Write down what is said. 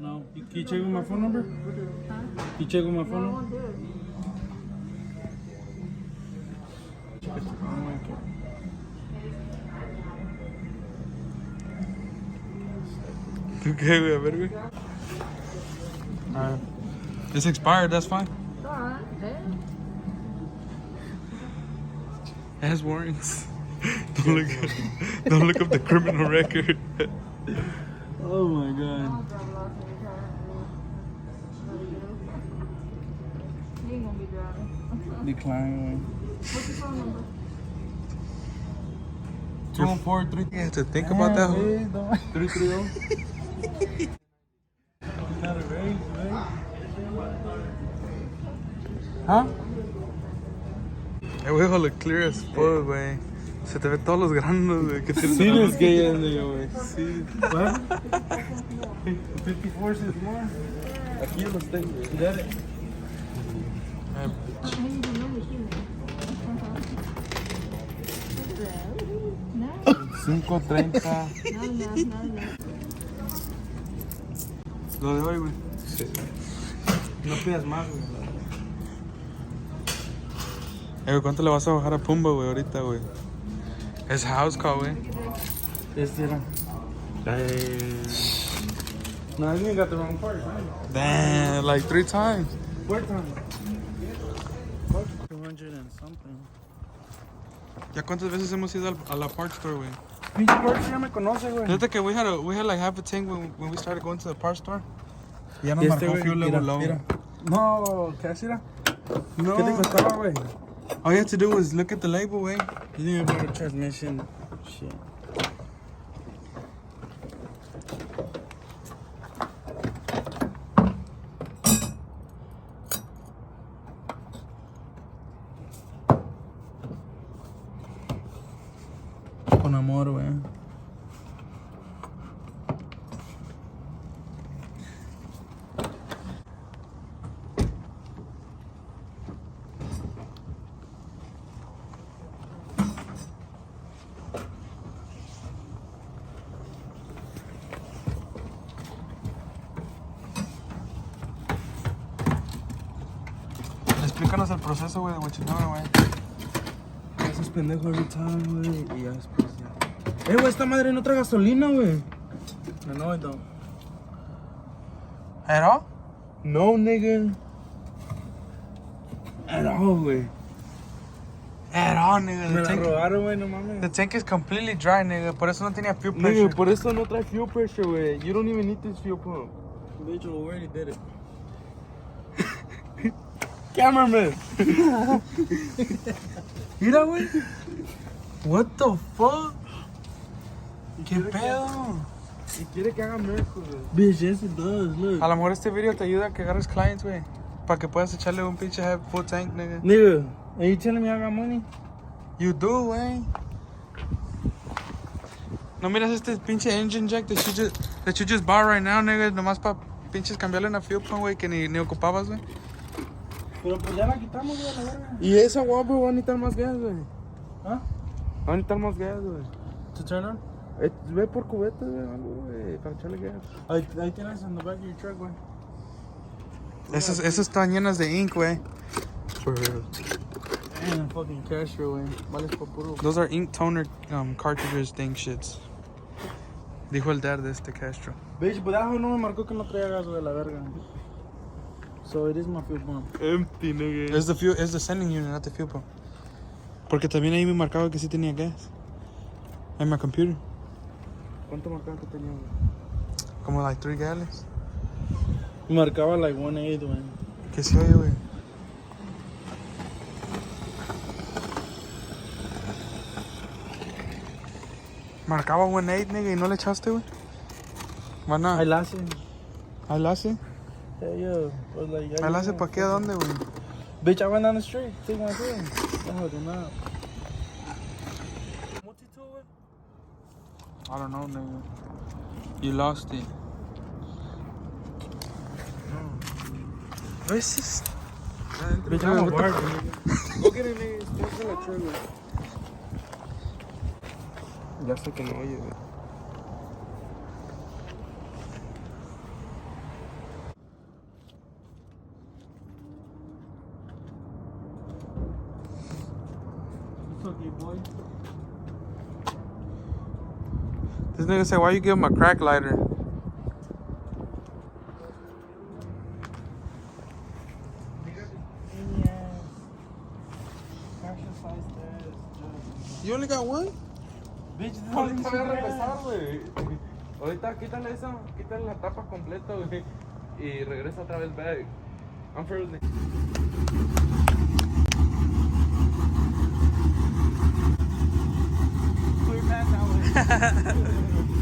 No. Can you check with my phone number? Huh? Can you check with my phone number? Okay, güey, a ver, güey. Alright. It's expired, that's fine. It has warrants. Don't look up the criminal record. Oh my god. You ain't gonna be driving. Decline. What's your phone number? 243. You have to think about that. 330. Not a raise, right? Huh? El güey look clear as fuck, güey. Se te ve todos los granos, güey. Que tienes Sí, en la les gay güey. Sí. What? 54 is more. Aquí los tengo. Dale. Ay, No. 530. No. Lo de hoy, güey. Sí. No pidas más, güey. Güey, ¿cuánto le vas a bajar a Pumba, güey, ahorita, güey? Es house call, güey. Este era. No, you ain't got the wrong part, right? Damn, like 3 times. What time? 200 and something. ¿Ya cuántas veces hemos ido a la parts store, güey? Pinche parts ya me conoce, güey. Fíjate que we had like half a tank when we started going to the parts store. Y ya nos Y marcó güey, fuel level low. No, ¿qué así era? No. ¿Qué te costaba, güey? All you have to do is look at the label, güey. You need a better transmission. Shit. Con amor, güey. Explícanos el proceso, güey, de Huachinama, güey. Haces pendejo every time, güey. Y ya después ya. Güey, esta madre no trae gasolina, güey. No, I don't. At all? No, nigga. At all, güey. At all, nigga. Me la robaron, güey, no mames. The tank is completely dry, nigga. Por eso no tenía fuel pressure. Nigga, por eso no trae fuel pressure, güey. You don't even need this fuel pump. Bitch, we already did it. Cameraman. Mira, güey. What the fuck? ¿Qué pedo? Y quiere que haga miracles, güey. Bitch, yes it does, look. A lo mejor este video te ayuda a que agarres clients, güey. Para que puedas echarle un pinche full tank, nigga. Nigga, are you telling me I got money? You do, güey. No miras este pinche engine jack that you just bought right now, nigga. Nomás para pinches cambiarle una fuel pump, güey, que ni ocupabas, güey. Pero pues ya la quitamos, güey, la verga. Y esa guapa va a necesitar más gas, güey. ¿Ah? Va a necesitar más gas, güey. To turn on? Ve por cubetas, güey, algo, güey, para echarle gas. Ahí tienes en the back of your truck, güey. Esas están llenas de ink, güey. Man, fucking Castro, güey. Vale por puro. Those are ink toner cartridges thing shits. Dijo el dad de este Castro. Bitch, pues abajo no me marcó que no traía gas, güey, la verga. So it is my fuel pump. Empty, nigga. Es the sending unit, not the fuel pump. Porque también ahí me marcaba que sí tenía gas. En mi computer. ¿Cuánto marcaba que tenía, güey? Como like 3 gallons. Marcaba like 1.8, güey. ¿Qué se oye, güey? Marcaba 1.8, nigga, y no le echaste, güey. Why not? Ahí la hace. ¿Ahí la hace? Yeah, yo. Pues like, ¿Ahí la hace para qué? ¿A dónde, güey? Bitch, I went down the street. Take my food. No, do not. Multi-tool, güey. I don't know, nigga. You lost it. This is... Bitch, I'm a barber, nigga. Go get it, nigga. It's in the truck, güey. Ya sé que no oye, güey. okay, boy. This nigga said, why you give him a crack lighter? You only got one? Bitch, Ahorita voy a regresar, güey. Ahorita quítale eso, quítale la tapa completa, güey. Y regresa otra vez back. I'm frozen. Clear pass now, güey.